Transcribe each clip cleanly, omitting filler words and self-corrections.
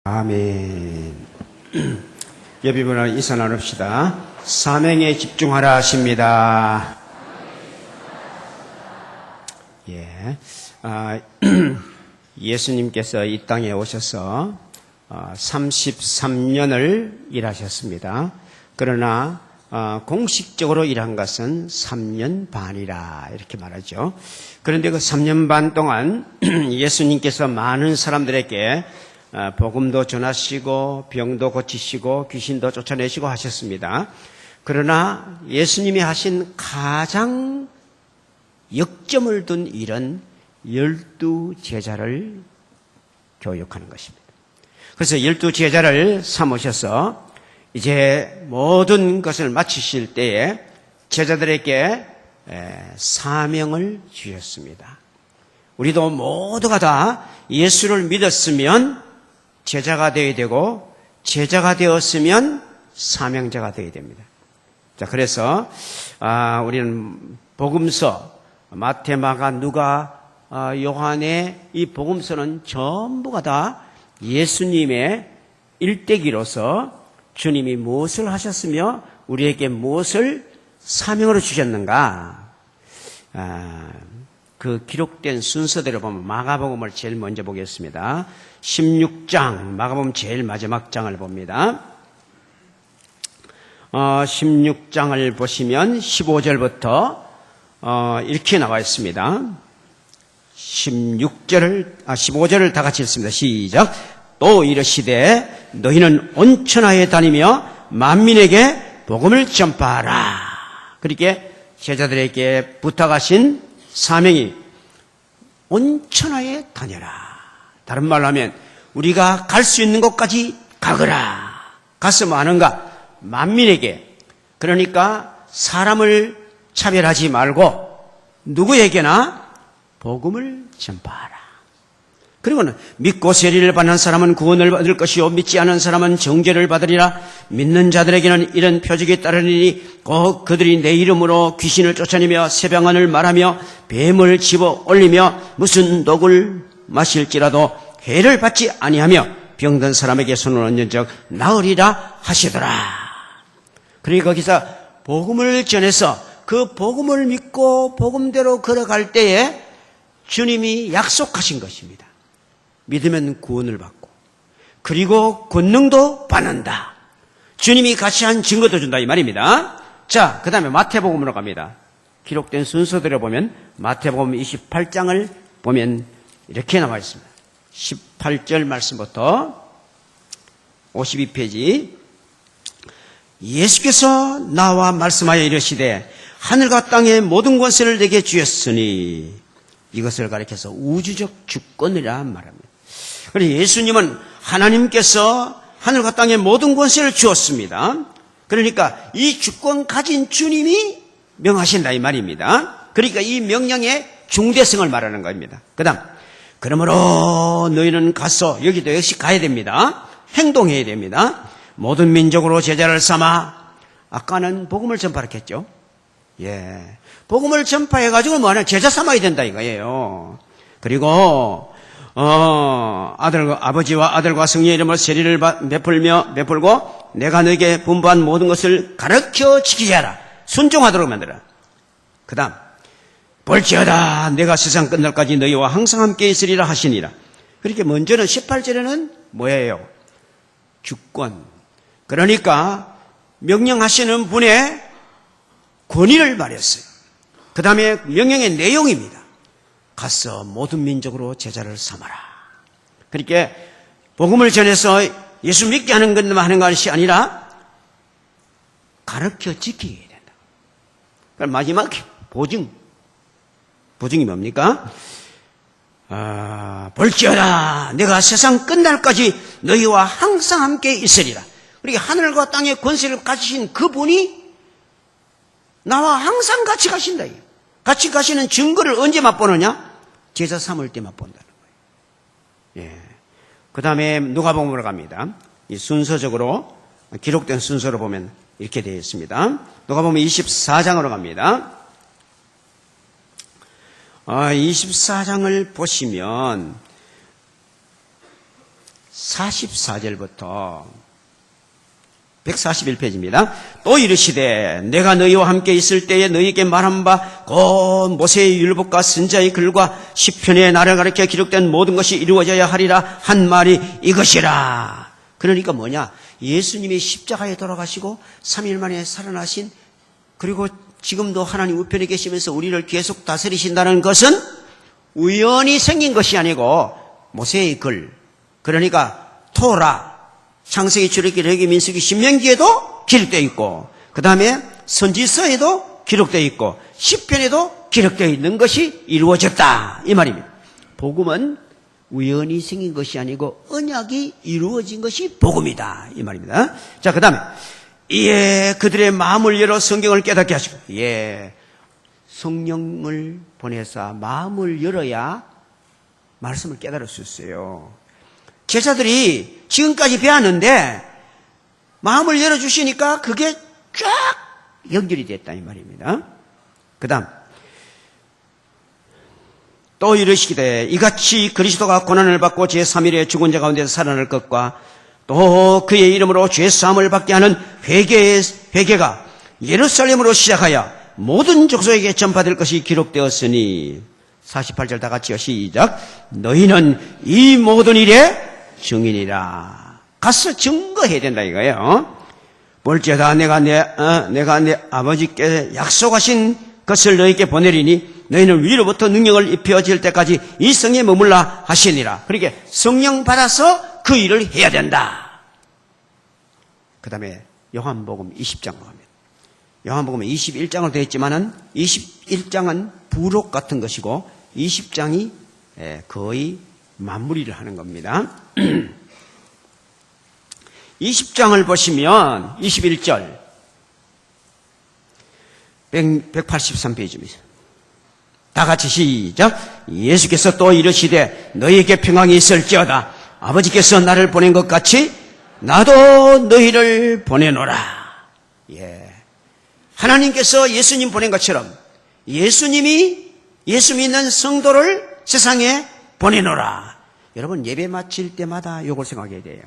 아멘. 예비분을 이사 나눕시다. 사명에 집중하라 하십니다. 예수님께서 이 땅에 오셔서 33년을 일하셨습니다. 그러나 공식적으로 일한 것은 3년 반이라 이렇게 말하죠. 그런데 그 3년 반 동안 예수님께서 많은 사람들에게 복음도 전하시고 병도 고치시고 귀신도 쫓아내시고 하셨습니다. 그러나 예수님이 하신 가장 역점을 둔 일은 12제자를 교육하는 것입니다. 그래서 12제자를 삼으셔서 이제 모든 것을 마치실 때에 제자들에게 사명을 주셨습니다. 우리도 모두가 다 예수를 믿었으면 제자가 되어야 되고 제자가 되었으면 사명자가 되어야 됩니다. 자, 그래서 우리는 복음서 마태, 마가, 누가, 요한의 이 복음서는 전부가 다 예수님의 일대기로서 주님이 무엇을 하셨으며 우리에게 무엇을 사명으로 주셨는가, 그 기록된 순서대로 보면 마가복음을 제일 먼저 보겠습니다. 16장, 마가복음 제일 마지막 장을 봅니다. 16장을 보시면 15절부터 이렇게 나와 있습니다. 15절을 다 같이 읽습니다. 시작. 또 이르시되 너희는 온 천하에 다니며 만민에게 복음을 전파하라. 그렇게 제자들에게 부탁하신 사명이 온 천하에 다녀라. 다른 말로 하면 우리가 갈 수 있는 곳까지 가거라. 가서 뭐 하는가? 만민에게, 그러니까 사람을 차별하지 말고 누구에게나 복음을 전파하라. 그리고는 믿고 세리를 받는 사람은 구원을 받을 것이요 믿지 않은 사람은 정죄를 받으리라. 믿는 자들에게는 이런 표적이 따르리니 곧 그들이 내 이름으로 귀신을 쫓아내며 새병언을 말하며 뱀을 집어 올리며 무슨 독을 마실지라도 해를 받지 아니하며 병든 사람에게 손을 얹은 적 나으리라 하시더라. 그러니까 거기서 복음을 전해서 그 복음을 믿고 복음대로 걸어갈 때에 주님이 약속하신 것입니다. 믿으면 구원을 받고 그리고 권능도 받는다. 주님이 같이 한 증거도 준다 이 말입니다. 자, 그 다음에 마태복음으로 갑니다. 기록된 순서대로 보면 마태복음 28장을 보면 이렇게 나와 있습니다. 18절 말씀부터 52페이지. 예수께서 나와 말씀하여 이르시되 하늘과 땅의 모든 권세를 내게 주셨으니, 이것을 가리켜서 우주적 주권이라 말합니다. 그래서 예수님은 하나님께서 하늘과 땅의 모든 권세를 주었습니다. 그러니까 이 주권 가진 주님이 명하신다 이 말입니다. 그러니까 이 명령의 중대성을 말하는 겁니다. 그 다음, 그러므로 너희는 가서, 여기도 역시 가야 됩니다. 행동해야 됩니다. 모든 민족으로 제자를 삼아, 아까는 복음을 전파를 했죠. 복음을 전파해가지고 뭐하냐, 제자 삼아야 된다 이거예요. 그리고 아버지와 아들과 성령의 이름으로 세리를 베풀고 내가 너에게 분부한 모든 것을 가르쳐 지키게 하라. 순종하도록 만들어라. 그 다음, 볼지어다 내가 세상 끝날까지 너희와 항상 함께 있으리라 하시니라. 그렇게 먼저는 18절에는 뭐예요? 주권. 그러니까 명령하시는 분의 권위를 말했어요. 그 다음에 명령의 내용입니다. 가서 모든 민족으로 제자를 삼아라. 그러니까 복음을 전해서 예수 믿게 하는 것만 하는 것이 아니라 가르쳐 지키게 된다. 그럼 마지막 보증이 뭡니까? 볼지어다 내가 세상 끝날까지 너희와 항상 함께 있으리라. 그러니까 하늘과 땅의 권세를 가지신 그분이 나와 항상 같이 가신다. 같이 가시는 증거를 언제 맛보느냐? 제자 삼을 때 맛본다는 거예요. 그 다음에 누가복음으로 갑니다. 이 순서적으로 기록된 순서로 보면 이렇게 되어 있습니다. 누가복음 24장으로 갑니다. 24장을 보시면 44절부터 141페이지입니다. 또 이르시되 내가 너희와 함께 있을 때에 너희에게 말한 바 곧 모세의 율법과 선지자의 글과 시편에 나를 가리켜 기록된 모든 것이 이루어져야 하리라 한 말이 이것이라. 그러니까 뭐냐? 예수님이 십자가에 돌아가시고 3일 만에 살아나신, 그리고 지금도 하나님 우편에 계시면서 우리를 계속 다스리신다는 것은 우연히 생긴 것이 아니고 모세의 글, 그러니까 토라, 창세기, 출애굽기, 레위기, 민수기, 신명기에도 기록되어 있고, 그 다음에 선지서에도 기록되어 있고, 시편에도 기록되어 있는 것이 이루어졌다 이 말입니다. 복음은 우연히 생긴 것이 아니고 언약이 이루어진 것이 복음이다 이 말입니다. 자, 그 다음에 예, 그들의 마음을 열어 성경을 깨닫게 하시고, 예, 성령을 보내사 마음을 열어야 말씀을 깨달을 수 있어요. 제자들이 지금까지 배웠는데 마음을 열어주시니까 그게 쫙 연결이 됐다 이 말입니다. 그 다음 또 이르시기되 이같이 그리스도가 고난을 받고 제3일에 죽은 자 가운데서 살아날 것과 또 그의 이름으로 죄사함을 받게 하는 회개가 예루살렘으로 시작하여 모든 족속에게 전파될 것이 기록되었으니 48절 다 같이요. 시작. 너희는 이 모든 일의 증인이라. 가서 증거해야 된다 이거예요. 볼지어다 내가 내 아버지께 약속하신 것을 너희에게 보내리니 너희는 위로부터 능력을 입혀질 때까지 이 성에 머물라 하시니라. 그러니까 성령 받아서 그 일을 해야 된다. 그 다음에 요한복음 20장으로 합니다. 요한복음은 21장으로 되어 있지만은 21장은 부록 같은 것이고 20장이 거의 마무리를 하는 겁니다. 20장을 보시면 21절 183페이지입니다. 다 같이 시작. 예수께서 또 이르시되 너희에게 평강이 있을지어다. 아버지께서 나를 보낸 것 같이 나도 너희를 보내노라. 예. 하나님께서 예수님 보낸 것처럼 예수님이 예수 믿는 성도를 세상에 보내노라. 여러분 예배 마칠 때마다 이걸 생각해야 돼요.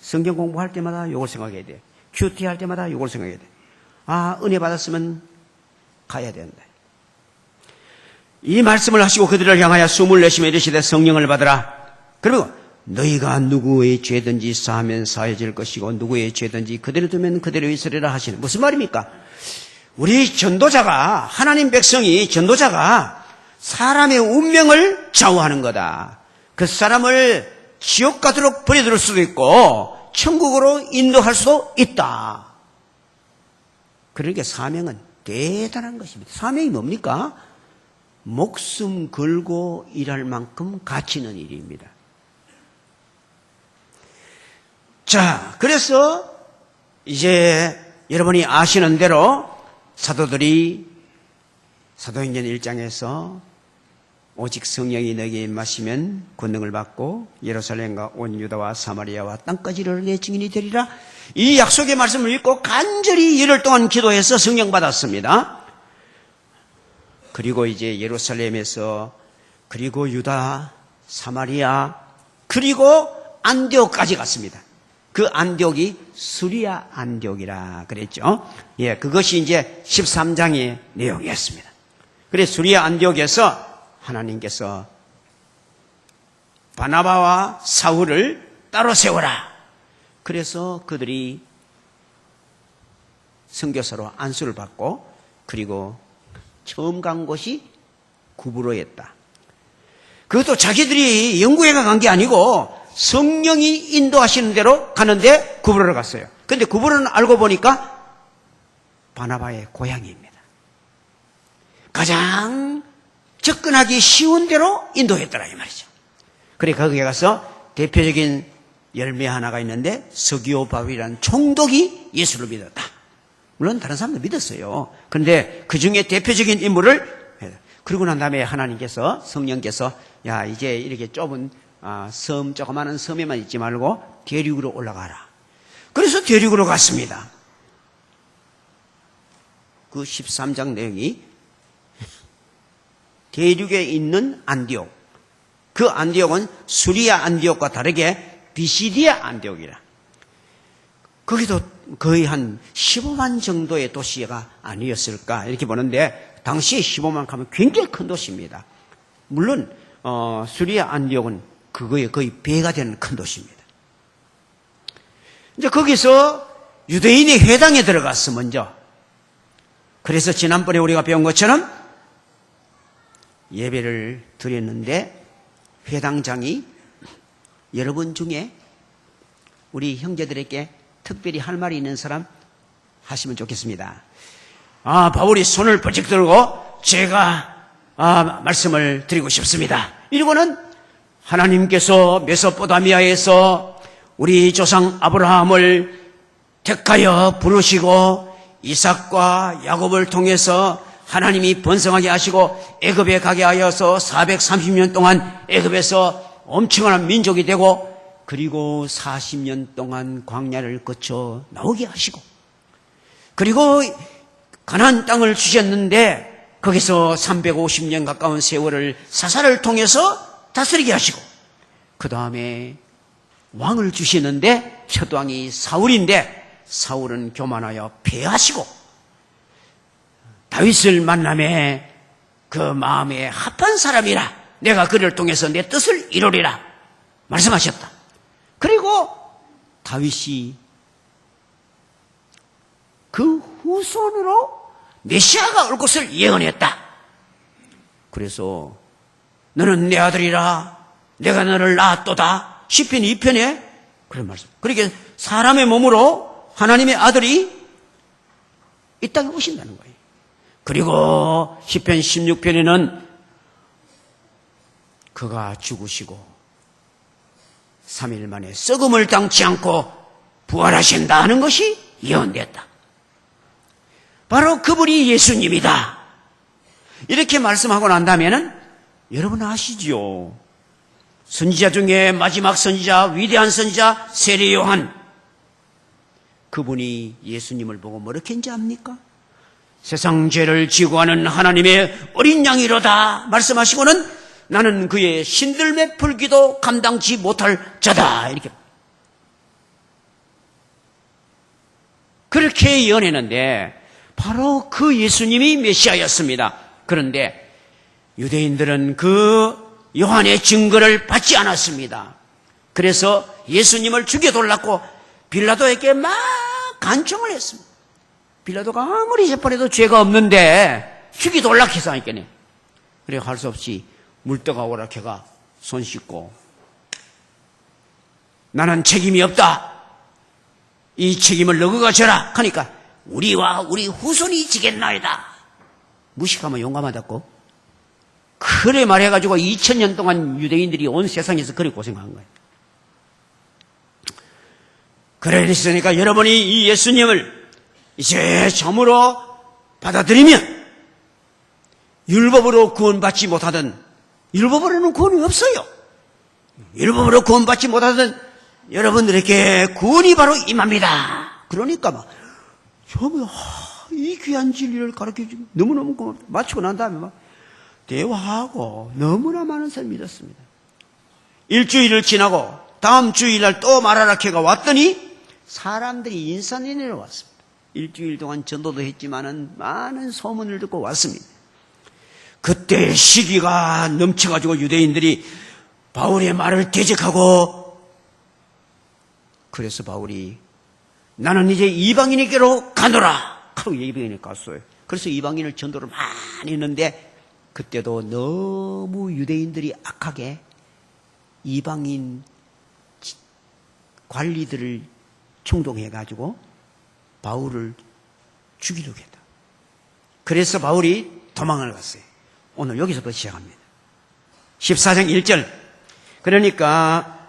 성경 공부할 때마다 이걸 생각해야 돼요. 큐티 할 때마다 이걸 생각해야 돼요. 아, 은혜 받았으면 가야 된다. 이 말씀을 하시고 그들을 향하여 숨을 내쉬며 이르시되 성령을 받으라. 그리고 너희가 누구의 죄든지 사하면 사해질 것이고 누구의 죄든지 그대로 두면 그대로 있으리라 하시는. 무슨 말입니까? 우리 전도자가, 하나님 백성이, 전도자가 사람의 운명을 좌우하는 거다. 그 사람을 지옥 가도록 버려둘 수도 있고 천국으로 인도할 수도 있다. 그러니까 사명은 대단한 것입니다. 사명이 뭡니까? 목숨 걸고 일할 만큼 가치 있는 일입니다. 자, 그래서 이제 여러분이 아시는 대로 사도들이 사도행전 1장에서 오직 성령이 너에게 임하시면 권능을 받고 예루살렘과 온 유다와 사마리아와 땅까지 이르러 내 증인이 되리라. 이 약속의 말씀을 읽고 간절히 열흘 동안 기도해서 성령 받았습니다. 그리고 이제 예루살렘에서, 그리고 유다, 사마리아, 그리고 안디옥까지 갔습니다. 그 안디옥이 수리아 안디옥이라 그랬죠. 예, 그것이 이제 13장의 내용이었습니다. 그래서 수리아 안디옥에서 하나님께서 바나바와 사울을 따로 세워라. 그래서 그들이 선교사로 안수를 받고, 그리고 처음 간 곳이 구브로였다. 그것도 자기들이 영국에 간 게 아니고 성령이 인도하시는 대로 가는데 구브로를 갔어요. 그런데 구브로는 알고 보니까 바나바의 고향입니다. 가장 접근하기 쉬운 대로 인도했더라 이 말이죠. 그래 거기에 가서 대표적인 열매 하나가 있는데 서기오 바울이라는 총독이 예수를 믿었다. 물론 다른 사람도 믿었어요. 그런데 그 중에 대표적인 인물을, 그러고 난 다음에 하나님께서, 성령께서 야 이제 이렇게 좁은 섬, 조그마한 섬에만 있지 말고 대륙으로 올라가라. 그래서 대륙으로 갔습니다. 그 13장 내용이 대륙에 있는 안디옥, 그 안디옥은 수리아 안디옥과 다르게 비시디아 안디옥이라. 거기도 거의 한 15만 정도의 도시가 아니었을까 이렇게 보는데 당시에 15만 하면 굉장히 큰 도시입니다. 물론 수리아 안디옥은 그거에 거의 배가 되는 큰 도시입니다. 이제 거기서 유대인의 회당에 들어갔어 먼저. 그래서 지난번에 우리가 배운 것처럼 예배를 드렸는데 회당장이 여러분 중에 우리 형제들에게 특별히 할 말이 있는 사람 하시면 좋겠습니다. 바울이 손을 번쩍 들고 제가 말씀을 드리고 싶습니다. 이러고는 하나님께서 메소포타미아에서 우리 조상 아브라함을 택하여 부르시고 이삭과 야곱을 통해서 하나님이 번성하게 하시고 애굽에 가게 하여서 430년 동안 애굽에서 엄청난 민족이 되고 그리고 40년 동안 광야를 거쳐 나오게 하시고 그리고 가나안 땅을 주셨는데 거기서 350년 가까운 세월을 사사를 통해서 다스리게 하시고 그 다음에 왕을 주시는데 첫 왕이 사울인데 사울은 교만하여 패하시고 다윗을 만남에 그 마음에 합한 사람이라 내가 그를 통해서 내 뜻을 이루리라 말씀하셨다. 그리고 다윗이 그 후손으로 메시아가 올 것을 예언했다. 그래서 너는 내 아들이라 내가 너를 낳았도다. 시편 2편에 그런 말씀. 그러니까 사람의 몸으로 하나님의 아들이 이 땅에 오신다는 거예요. 그리고 시편 16편에는 그가 죽으시고 3일 만에 썩음을 당치 않고 부활하신다 하는 것이 예언됐다. 바로 그분이 예수님이다. 이렇게 말씀하고 난다면은 여러분 아시죠? 선지자 중에 마지막 선지자, 위대한 선지자 세례 요한 그분이 예수님을 보고 뭐렇게 했는지 압니까? 세상 죄를 지고 하는 하나님의 어린 양이로다 말씀하시고는 나는 그의 신들매 풀기도 감당치 못할 자다 이렇게 그렇게 예언했는데 바로 그 예수님이 메시아였습니다. 그런데 유대인들은 그 요한의 증거를 받지 않았습니다. 그래서 예수님을 죽여달라고 빌라도에게 막 간청을 했습니다. 빌라도가 아무리 재판해도 죄가 없는데 죽여달라고 해서 하니까요. 그래 할 수 없이 물떠가 오락해가 손 씻고 나는 책임이 없다. 이 책임을 너가 져라 하니까 우리와 우리 후손이 지겠나이다. 무식하면 용감하다고. 그래 말해가지고 2000년 동안 유대인들이 온 세상에서 그렇게 고생한 거예요. 그랬으니까 여러분이 이 예수님을 이제 점으로 받아들이면 율법으로 구원받지 못하던 율법으로는 구원이 없어요. 율법으로 구원받지 못하던 여러분들에게 구원이 바로 임합니다. 그러니까 막 이 귀한 진리를 가르쳐주고 너무너무 고맙다. 마치고 난 다음에 막 대화하고 너무나 많은 사람이 믿었습니다. 일주일을 지나고 다음 주일날 또 마라라케가 왔더니 사람들이 인산인해로 왔습니다. 일주일 동안 전도도 했지만은 많은 소문을 듣고 왔습니다. 그때 시기가 넘쳐가지고 유대인들이 바울의 말을 대적하고 그래서 바울이 나는 이제 이방인에게로 가노라 하고 이방인에 갔어요. 그래서 이방인을 전도를 많이 했는데 그때도 너무 유대인들이 악하게 이방인 관리들을 충동해가지고 바울을 죽이려고 했다. 그래서 바울이 도망을 갔어요. 오늘 여기서부터 시작합니다. 14장 1절. 그러니까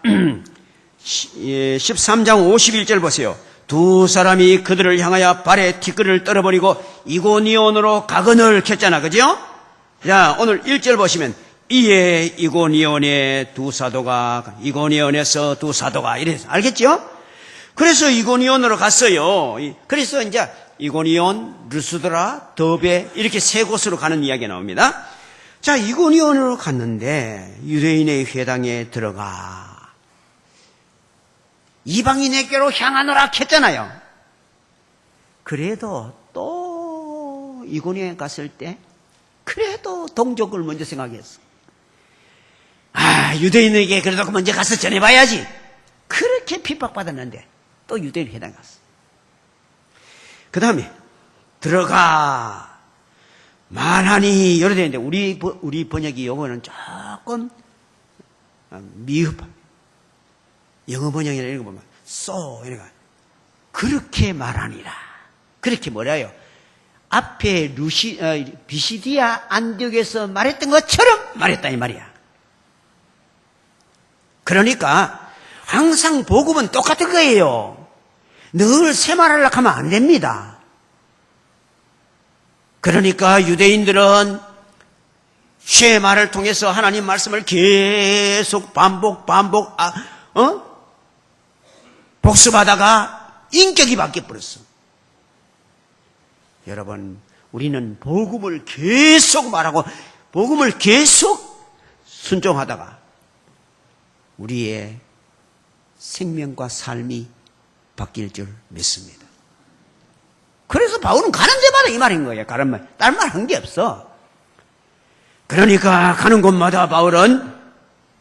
13장 51절 보세요. 두 사람이 그들을 향하여 발에 티끌을 떨어버리고 이고니온으로 가거늘 켰잖아. 그죠? 자, 오늘 1절 보시면 이에 이고니온에서 두 사도가 이래서 알겠죠? 그래서 이고니온으로 갔어요. 그래서 이제 이고니온, 루스드라, 더베 이렇게 세 곳으로 가는 이야기가 나옵니다. 자, 이고니온으로 갔는데 유대인의 회당에 들어가 이방인에게로 향하노라 했잖아요. 그래도 또 이고니에 갔을 때 그래도 동족을 먼저 생각했어. 유대인에게 그래도 먼저 가서 전해봐야지. 그렇게 핍박받았는데 또 유대인 회당 갔어. 그 다음에 들어가 만하니 여러 되는데 우리 번역이 요거는 조금 미흡. 영어 번역이나 이런 거 보면 이래가 그렇게 말하니라. 그렇게 뭐라요? 앞에 비시디아 안디옥에서 말했던 것처럼 말했다 이 말이야. 그러니까 항상 복음은 똑같은 거예요. 늘 새말하려고 하면 안 됩니다. 그러니까 유대인들은 새 말을 통해서 하나님 말씀을 계속 반복 복습하다가 인격이 바뀌어버렸어. 여러분, 우리는 복음을 계속 말하고 복음을 계속 순종하다가 우리의 생명과 삶이 바뀔 줄 믿습니다. 그래서 바울은 가는 데마다 이 말인 거예요. 다른 말 한 게 없어. 그러니까 가는 곳마다 바울은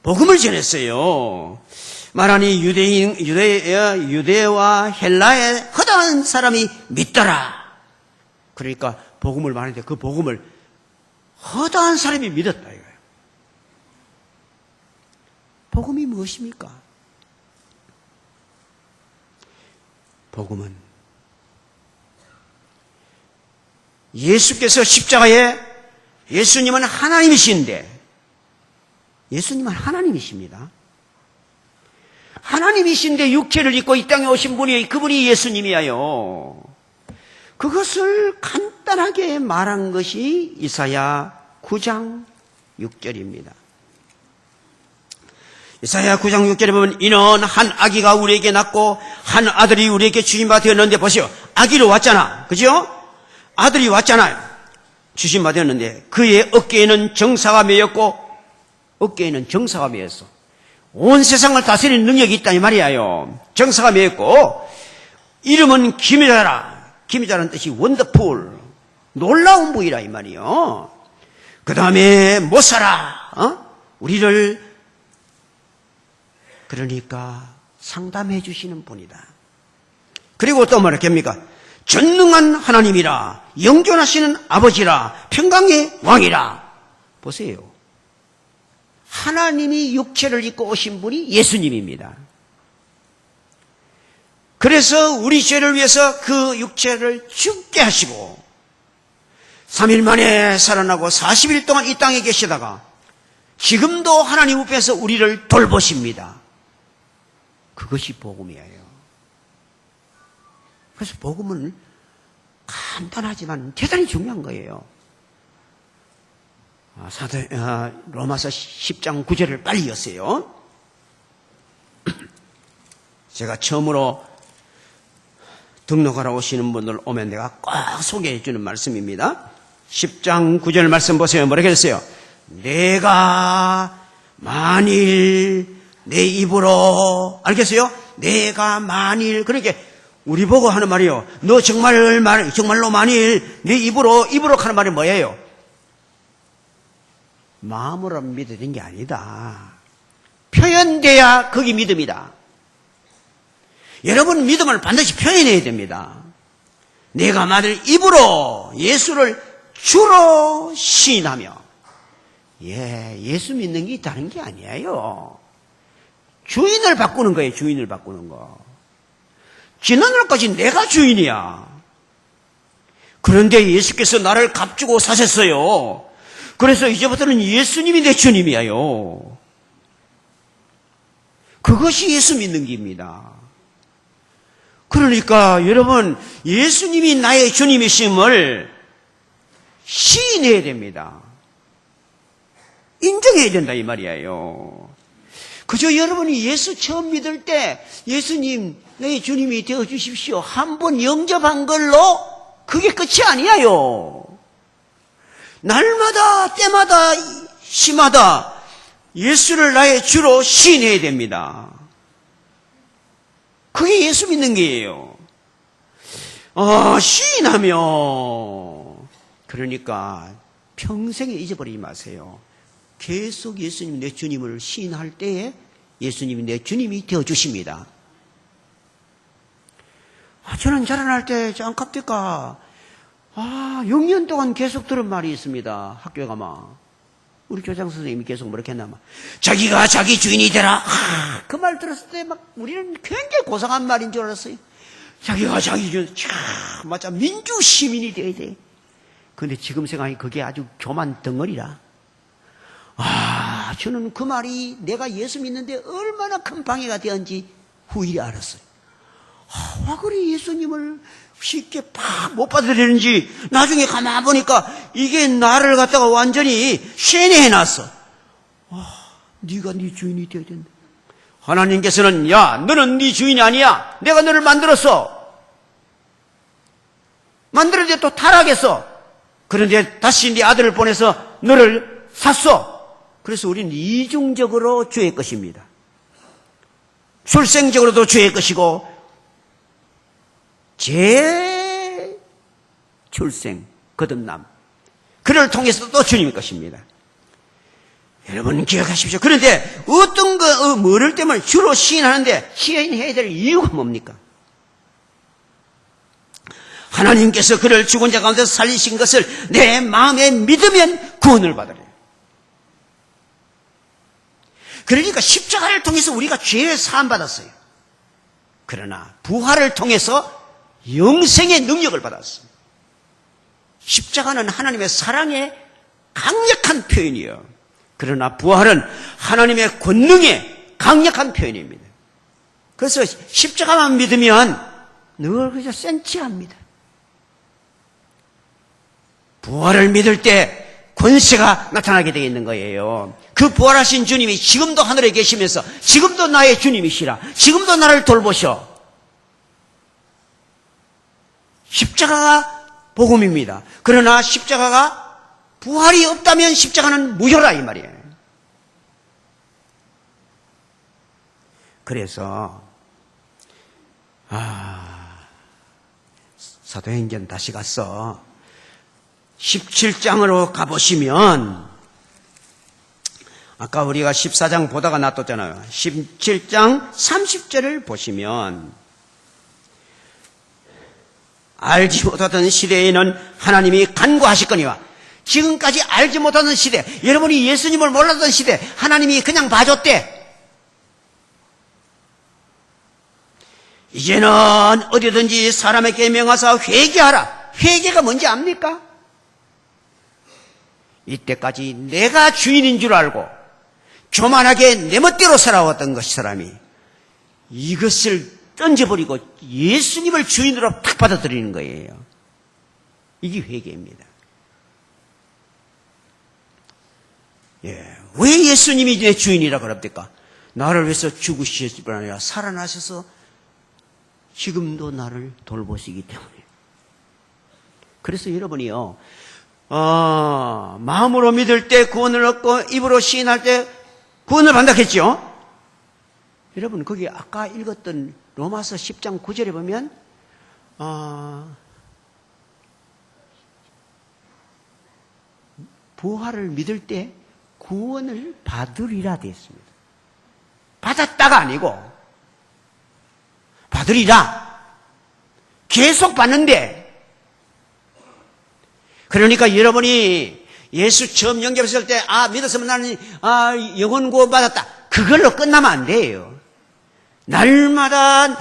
복음을 전했어요. 말하니 유대와 헬라의 허다한 사람이 믿더라. 그러니까 복음을 말하는데 그 복음을 허다한 사람이 믿었다 이거예요. 복음이 무엇입니까? 복음은 예수께서 십자가에 예수님은 하나님이신데 예수님은 하나님이십니다. 하나님이신데 육체를 입고 이 땅에 오신 분이 그분이 예수님이에요. 그것을 간단하게 말한 것이 이사야 9장 6절입니다. 이사야 9장 6절에 보면 이는 한 아기가 우리에게 낳고 한 아들이 우리에게 주임받아 되었는데 보세요. 아기로 왔잖아. 그죠? 아들이 왔잖아요. 주임받아 되었는데 그의 어깨에는 정사가 매였고 어깨에는 정사가 매였어. 온 세상을 다스리는 능력이 있다 이 말이에요. 정사가 매였고 이름은 기미자라. 기미자라는 뜻이 원더풀, 놀라운 부이라 이 말이요. 그 다음에 모사라, 우리를 그러니까 상담해 주시는 분이다. 그리고 또 뭐라 합니까? 전능한 하나님이라, 영존하시는 아버지라, 평강의 왕이라. 보세요. 하나님이 육체를 입고 오신 분이 예수님입니다. 그래서 우리 죄를 위해서 그 육체를 죽게 하시고 3일 만에 살아나고 40일 동안 이 땅에 계시다가 지금도 하나님 앞에서 우리를 돌보십니다. 그것이 복음이에요. 그래서 복음은 간단하지만 대단히 중요한 거예요. 로마서 10장 9절을 빨리 여세요. 제가 처음으로 등록하러 오시는 분들 오면 내가 꼭 소개해 주는 말씀입니다. 10장 9절 말씀 보세요. 뭐라고 했어요? 내가 만일 내 입으로 알겠어요? 내가 만일 그러니까 우리 보고 하는 말이요. 너 정말로 만일 내 입으로 하는 말이 뭐예요? 마음으로 믿어진 게 아니다. 표현돼야 거기 믿음이다. 여러분 믿음을 반드시 표현해야 됩니다. 내가 만일 입으로 예수를 주로 시인하며 예수 믿는 게 다른 게 아니에요. 주인을 바꾸는 거예요. 주인을 바꾸는 거. 지난 날까지 내가 주인이야. 그런데 예수께서 나를 값주고 사셨어요. 그래서 이제부터는 예수님이 내 주님이에요. 그것이 예수 믿는 길입니다. 그러니까 여러분 예수님이 나의 주님이심을 시인해야 됩니다. 인정해야 된다 이 말이에요. 그저 여러분이 예수 처음 믿을 때 예수님 내 주님이 되어 주십시오 한 번 영접한 걸로 그게 끝이 아니에요. 날마다 때마다 시마다 예수를 나의 주로 시인해야 됩니다. 그게 예수 믿는 게예요. 시인하며 그러니까 평생에 잊어버리지 마세요. 계속 예수님 내 주님을 시인할 때에 예수님이 내 주님이 되어주십니다. 저는 자라날 때 안깝니까 6년 동안 계속 들은 말이 있습니다. 학교에 가면 우리 교장 선생님이 계속 뭐렇게 했나 자기가 자기 주인이 되라. 그 말 들었을 때 막 우리는 굉장히 고상한 말인 줄 알았어요. 자기가 자기 주인, 맞아, 민주 시민이 돼야 돼. 근데 지금 생각하니 그게 아주 교만 덩어리라. 저는 그 말이 내가 예수 믿는데 얼마나 큰 방해가 되었는지 후일에 알았어요. 왜 그리 예수님을 쉽게 팍 못 받아들이는지 나중에 가만 보니까 이게 나를 갖다가 완전히 쇠뇌해놨어. 네가 네 주인이 되어야 된다. 하나님께서는 야, 너는 네 주인이 아니야. 내가 너를 만들었어. 만들었는데 또 타락했어. 그런데 다시 네 아들을 보내서 너를 샀어. 그래서 우리는 이중적으로 주의 것입니다. 출생적으로도 주의 것이고 재출생, 거듭남, 그를 통해서 또 주님의 것입니다. 여러분 기억하십시오. 그런데 어떤 뭐를 때문에 주로 시인하는데 시인해야 될 이유가 뭡니까? 하나님께서 그를 죽은 자 가운데서 살리신 것을 내 마음에 믿으면 구원을 받으래요. 그러니까 십자가를 통해서 우리가 죄를 사함받았어요. 그러나 부활을 통해서 영생의 능력을 받았어요. 십자가는 하나님의 사랑의 강력한 표현이에요. 그러나 부활은 하나님의 권능의 강력한 표현입니다. 그래서 십자가만 믿으면 늘 그저 센치합니다. 부활을 믿을 때 권세가 나타나게 되어 있는 거예요. 그 부활하신 주님이 지금도 하늘에 계시면서 지금도 나의 주님이시라. 지금도 나를 돌보셔. 십자가가 복음입니다. 그러나 십자가가 부활이 없다면 십자가는 무효라 이 말이에요. 그래서 사도행전 다시 가서 17장으로 가보시면 아까 우리가 14장 보다가 놔뒀잖아요. 17장 30절을 보시면 알지 못하던 시대에는 하나님이 간구하셨거니와 지금까지 알지 못하던 시대, 여러분이 예수님을 몰랐던 시대 하나님이 그냥 봐줬대. 이제는 어디든지 사람에게 명하사 회개하라. 회개가 뭔지 압니까? 이때까지 내가 주인인 줄 알고 교만하게 내 멋대로 살아왔던 것이 사람이 이것을 던져버리고 예수님을 주인으로 탁 받아들이는 거예요. 이게 회개입니다. 왜 예수님이 내 주인이라 그럽니까? 나를 위해서 죽으셨을 뿐 아니라 살아나셔서 지금도 나를 돌보시기 때문에. 그래서 여러분이요, 마음으로 믿을 때 구원을 얻고 입으로 시인할 때 구원을 받았겠죠? 여러분 거기 아까 읽었던 로마서 10장 9절에 보면 부활을 믿을 때 구원을 받으리라 되어 있습니다. 받았다가 아니고 받으리라. 계속 받는데. 그러니까 여러분이 예수 처음 영접했을 때 믿었으면 나는 영혼 구원 받았다. 그걸로 끝나면 안 돼요. 날마다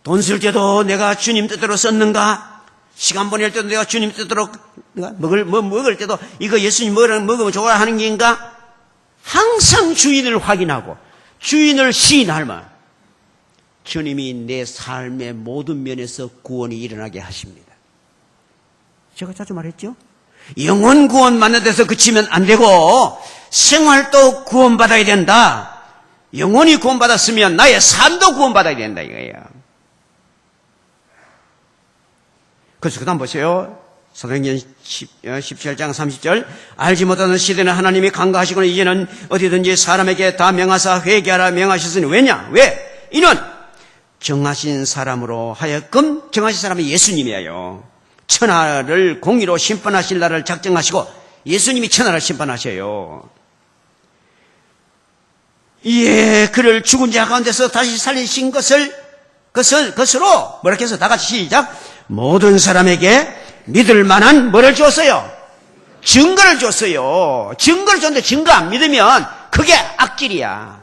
돈 쓸 때도 내가 주님 뜻대로 썼는가? 시간 보낼 때도 내가 주님 뜻대로 먹을 때도 이거 예수님 먹으면 좋아 하는 게인가? 항상 주인을 확인하고 주인을 시인하면 주님이 내 삶의 모든 면에서 구원이 일어나게 하십니다. 제가 자주 말했죠? 영혼 구원 받는 데서 그치면 안 되고 생활도 구원받아야 된다. 영혼이 구원받았으면 나의 삶도 구원받아야 된다 이거예요. 그래서 그 다음 보세요. 사도행전 17장 30절 알지 못하는 시대는 하나님이 간과하시고는 이제는 어디든지 사람에게 다 명하사 회개하라 명하셨으니 왜냐? 왜? 이는 정하신 사람으로 하여금, 정하신 사람이 예수님이에요. 천하를 공의로 심판하실 날을 작정하시고 예수님이 천하를 심판하셔요. 예, 그를 죽은 자 가운데서 다시 살리신 것으로 뭐라 해서 다 같이 시작. 모든 사람에게 믿을 만한 뭐를 줬어요? 증거를 줬어요. 증거를 줬는데 증거 안 믿으면 그게 악질이야.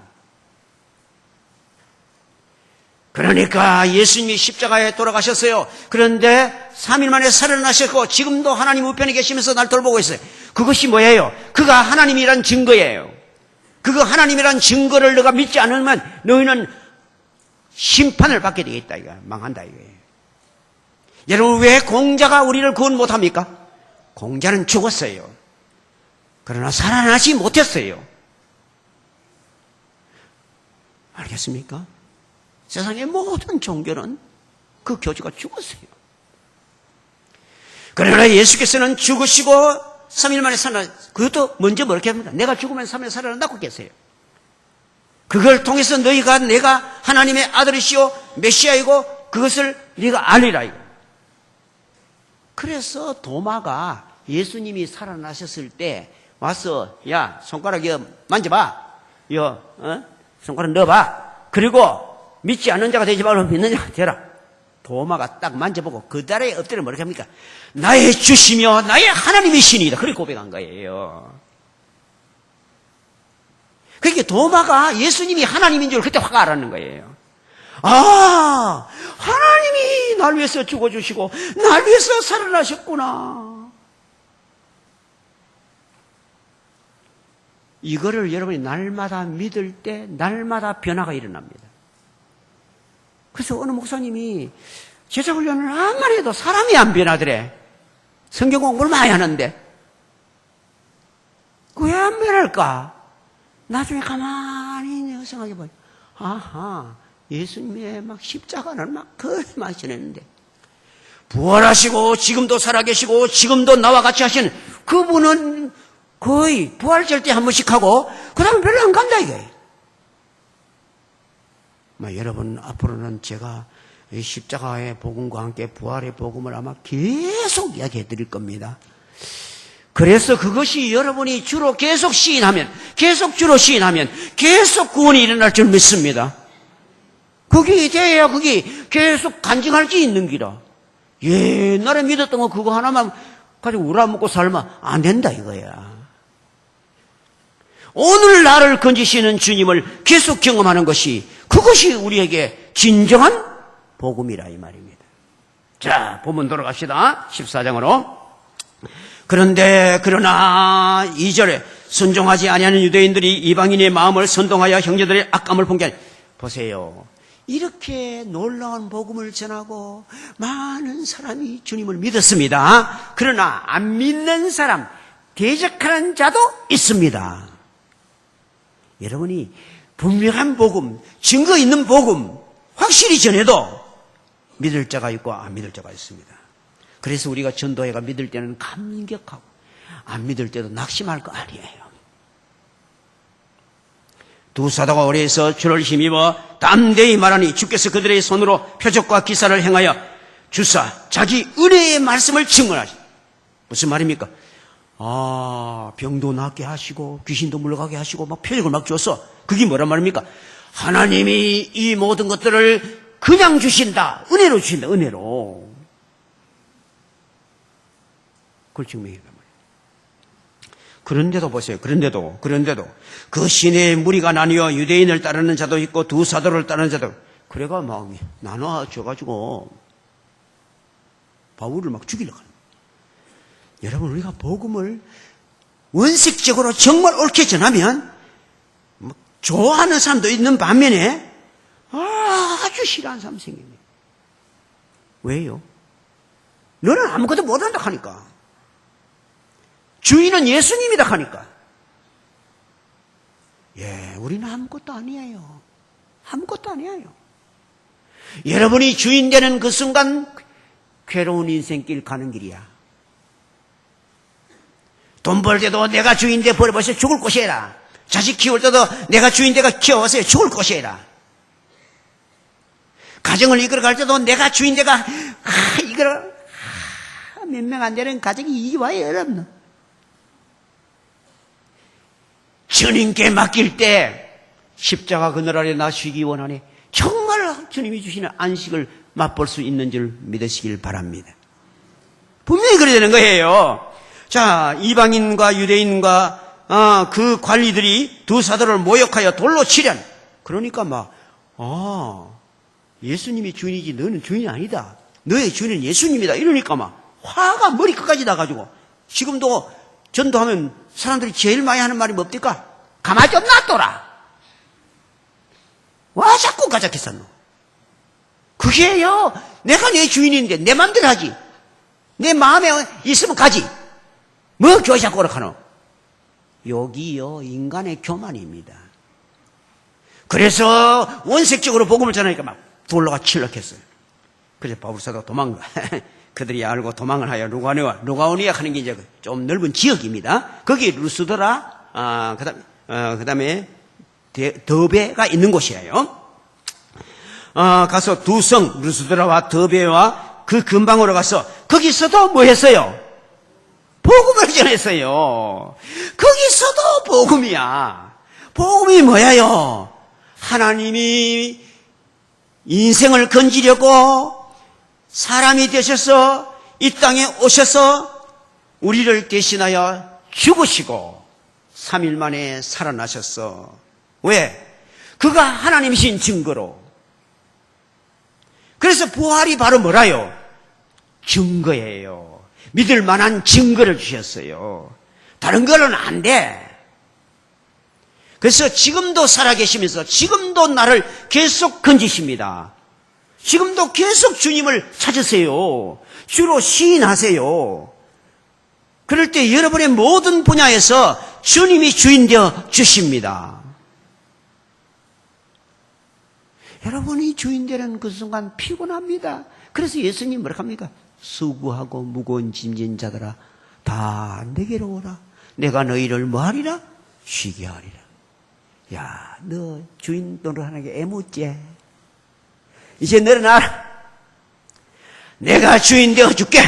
그러니까 예수님이 십자가에 돌아가셨어요. 그런데 3일 만에 살아나셨고 지금도 하나님 우편에 계시면서 날 돌보고 있어요. 그것이 뭐예요? 그가 하나님이란 증거예요. 그거 하나님이란 증거를 너가 믿지 않으면 너희는 심판을 받게 되겠다 이거야. 망한다 이거예요. 여러분, 왜 공자가 우리를 구원 못합니까? 공자는 죽었어요. 그러나 살아나지 못했어요. 알겠습니까? 세상의 모든 종교는 그 교주가 죽었어요. 그러나 예수께서는 죽으시고 3일 만에 살아나, 그것도 먼저 뭐렇게 합니다. 내가 죽으면 3일 살아난다고 계세요. 그걸 통해서 너희가 내가 하나님의 아들이시오 메시아이고 그것을 네가 알리라 이거. 그래서 도마가 예수님이 살아나셨을 때 와서 야 손가락 만져봐, 손가락 넣어봐. 그리고 믿지 않는 자가 되지 말고 믿는 자가 되라. 도마가 딱 만져보고 그 달에 엎드려 뭐렇게 합니까? 나의 주시며 나의 하나님이시니이다. 그렇게 고백한 거예요. 그러니까 도마가 예수님이 하나님인 줄 그때 화가 알았는 거예요. 아, 하나님이 날 위해서 죽어주시고 날 위해서 살아나셨구나. 이거를 여러분이 날마다 믿을 때 날마다 변화가 일어납니다. 그래서 어느 목사님이 제자훈련을 아무리 해도 사람이 안 변하더래. 성경 공부를 많이 하는데 왜 안 변할까? 나중에 가만히 생각해 봐요. 아하, 예수님의 막 십자가를 막 많이 지냈는데 부활하시고 지금도 살아계시고 지금도 나와 같이 하시는 그분은 거의 부활절 때 한 번씩 하고 그 다음에 별로 안 간다 이거예요. 여러분, 앞으로는 제가 이 십자가의 복음과 함께 부활의 복음을 아마 계속 이야기해 드릴 겁니다. 그래서 그것이 여러분이 주로 계속 시인하면, 계속 주로 시인하면 계속 구원이 일어날 줄 믿습니다. 그게 돼야 그게 계속 간증할 수 있는 기라. 옛날에 믿었던 거 그거 하나만 가지고 우라먹고 살면 안 된다 이거야. 오늘 나를 건지시는 주님을 계속 경험하는 것이, 그것이 우리에게 진정한 복음이라 이 말입니다. 자, 본문 돌아갑시다. 14장으로. 그러나 2절에 순종하지 아니하는 유대인들이 이방인의 마음을 선동하여 형제들의 악감을 본게 아니라, 보세요. 이렇게 놀라운 복음을 전하고 많은 사람이 주님을 믿었습니다. 그러나 안 믿는 사람, 대적하는 자도 있습니다. 여러분이 분명한 복음, 증거 있는 복음 확실히 전해도 믿을 자가 있고 안 믿을 자가 있습니다. 그래서 우리가 전도회가 믿을 때는 감격하고 안 믿을 때도 낙심할 거 아니에요. 두 사도가 오래에서 주를 힘입어 담대히 말하니 주께서 그들의 손으로 표적과 기사를 행하여 주사 자기 은혜의 말씀을 증언하시. 무슨 말입니까? 병도 낫게 하시고 귀신도 물러가게 하시고 막 표적을 막 줬어. 그게 뭐란 말입니까? 하나님이 이 모든 것들을 그냥 주신다. 은혜로 주신다. 은혜로. 그걸 증명해요. 그런데도 보세요. 그런데도 그 시내에 무리가 나뉘어 유대인을 따르는 자도 있고 두 사도를 따르는 자도, 그래가 막 나눠져가지고 바울을 막 죽이려고 하는. 여러분, 우리가 복음을 원칙적으로 정말 옳게 전하면 좋아하는 사람도 있는 반면에 아주 싫어하는 사람 생깁니다. 왜요? 너는 아무것도 못한다 하니까. 주인은 예수님이다 하니까. 우리는 아무것도 아니에요. 아무것도 아니에요. 여러분이 주인 되는 그 순간 괴로운 인생길 가는 길이야. 돈 벌 때도 내가 주인 돼 버려보세요. 죽을 것이라. 자식 키울 때도 내가 주인 돼가 키워보세요. 죽을 것이라. 가정을 이끌어갈 때도 내가 주인되가 몇 명 안 되는 가정이 이기 와요, 여러분. 주님께 맡길 때 십자가 그늘 아래 나 쉬기 원하네. 정말 주님이 주시는 안식을 맛볼 수 있는 줄 믿으시길 바랍니다. 분명히 그래야 되는 거예요. 자, 이방인과 유대인과 그 관리들이 두 사도를 모욕하여 돌로 치련. 그러니까 예수님이 주인이지 너는 주인이 아니다. 너의 주인은 예수님이다. 이러니까 화가 머리끝까지 나가지고 지금도 전도하면 사람들이 제일 많이 하는 말이 뭡니까? 가만히 좀 놔둬라. 와 자꾸 가작했었노. 그게요. 내가 내 주인인데 내 맘대로 하지. 내 마음에 있으면 가지. 뭐 교회 자꾸 오락하노. 여기요 인간의 교만입니다. 그래서 원색적으로 복음을 전하니까 막 돌로가 칠렁했어요. 그래서 바울사도 도망가. 그들이 알고 도망을 하여 루가오니아 하는 게 이제 좀 넓은 지역입니다. 거기 루스드라, 그다음에 더베가 있는 곳이에요. 가서 두 성 루스드라와 더베와 그 근방으로 가서 거기서도 뭐 했어요? 복음을 전했어요. 거기서도 복음이야. 복음이 뭐야요? 하나님이 인생을 건지려고 사람이 되셔서 이 땅에 오셔서 우리를 대신하여 죽으시고 3일 만에 살아나셨어. 왜? 그가 하나님이신 증거로. 그래서 부활이 바로 뭐라요? 증거예요. 믿을 만한 증거를 주셨어요. 다른 거는 안 돼. 그래서 지금도 살아계시면서 지금도 나를 계속 건지십니다. 지금도 계속 주님을 찾으세요. 주로 시인하세요. 그럴 때 여러분의 모든 분야에서 주님이 주인 되어 주십니다. 여러분이 주인 되는 그 순간 피곤합니다. 그래서 예수님 뭐라 합니까? 수고하고 무거운 짐진 자들아 다 내게로 오라. 내가 너희를 뭐하리라? 쉬게 하리라. 야, 너 주인 노릇하는 애무째. 이제 내려놔라. 내가 주인 되어줄게.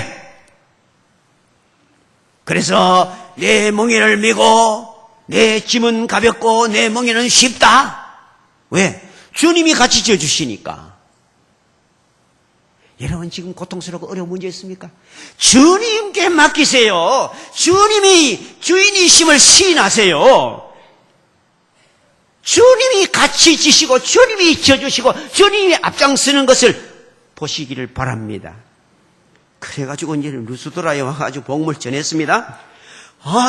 그래서 내 멍에를 메고 내 짐은 가볍고 내 멍에는 쉽다. 왜? 주님이 같이 지어주시니까. 여러분 지금 고통스럽고 어려운 문제 있습니까? 주님께 맡기세요. 주님이 주인이심을 시인하세요. 주님이 같이 지시고 주님이 지어주시고 주님이 앞장서는 것을 보시기를 바랍니다. 그래가지고 이제 루스드라에 와가지고 복음을 전했습니다.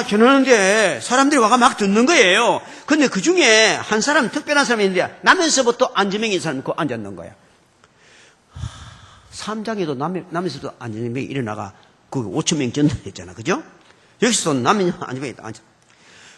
전하는데 사람들이 와가 막 듣는 거예요. 근데 그 중에 한 사람, 특별한 사람이 있는데 나면서부터 안전병인 사람이 그 앉았는 거야. 3장에도 나면서부터 안전병이 일어나가 그 5,000명 전도했잖아. 그죠? 여기서도 안전병이 앉아.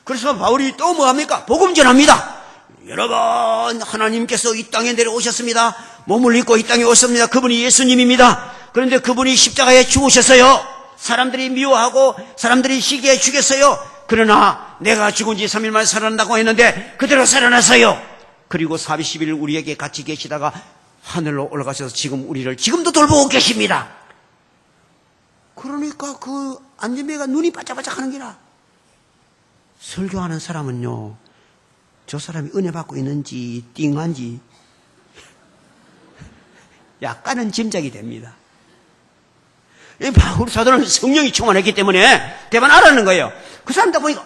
그래서 바울이 또 뭐 합니까? 복음 전합니다. 여러분, 하나님께서 이 땅에 내려오셨습니다. 몸을 입고 이 땅에 오셨습니다. 그분이 예수님입니다. 그런데 그분이 십자가에 죽으셨어요. 사람들이 미워하고 사람들이 시기해 죽였어요. 그러나 내가 죽은 지 3일 만에 살아난다고 했는데 그대로 살아났어요. 그리고 40일 우리에게 같이 계시다가 하늘로 올라가셔서 지금 우리를 지금도 돌보고 계십니다. 그러니까 그 안전병이가 눈이 바짝바짝 하는 게라. 설교하는 사람은요, 저 사람이 은혜 받고 있는지 띵한지 약간은 짐작이 됩니다. 바울 사도는 성령이 충만했기 때문에 대만 알아는 거예요. 그 사람 다 보니까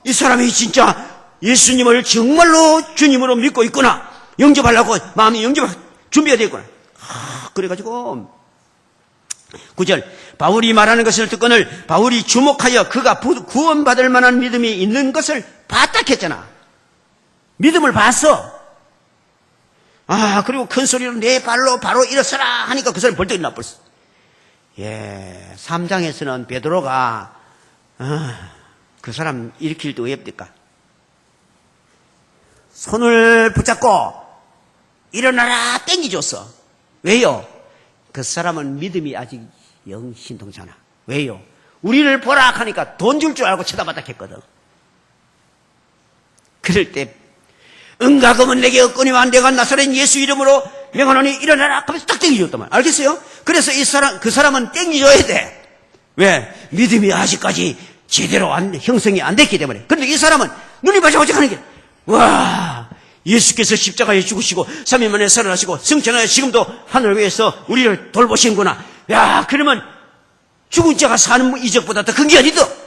이 사람이 진짜 예수님을 정말로 주님으로 믿고 있구나. 영접하려고 마음이 영접할 준비가 되었구나. 그래가지고 9절 바울이 말하는 것을 듣거늘 바울이 주목하여 그가 구원받을 만한 믿음이 있는 것을 봤다 했잖아. 믿음을 봤어. 그리고 큰 소리로 내 발로 바로 일어서라 하니까 그 사람이 벌떡 일어나버렸어. 3장에서는 베드로가 그 사람 일으킬 때 어렵니까? 손을 붙잡고 일어나라 땡기줬어. 왜요? 그 사람은 믿음이 아직 영 신통찮아. 왜요? 우리를 보라 하니까 돈 줄 줄 알고 쳐다봤다 했거든. 그럴 때 은과 금은 내게 없거니와 내가 나사렛 예수 이름으로 명하노니 일어나라 하면서 딱 땡겨줬단 말이야. 알겠어요? 그래서 그 사람은 땡겨줘야 돼. 왜? 믿음이 아직까지 제대로 형성이 안 됐기 때문에. 그런데 이 사람은 눈이 바짝바짝 하는 게, 와, 예수께서 십자가에 죽으시고 3일 만에 살아나시고 승천하여 지금도 하늘 위에서 우리를 돌보시는구나. 야, 그러면 죽은 자가 사는 이적보다 더 큰 게 어디도.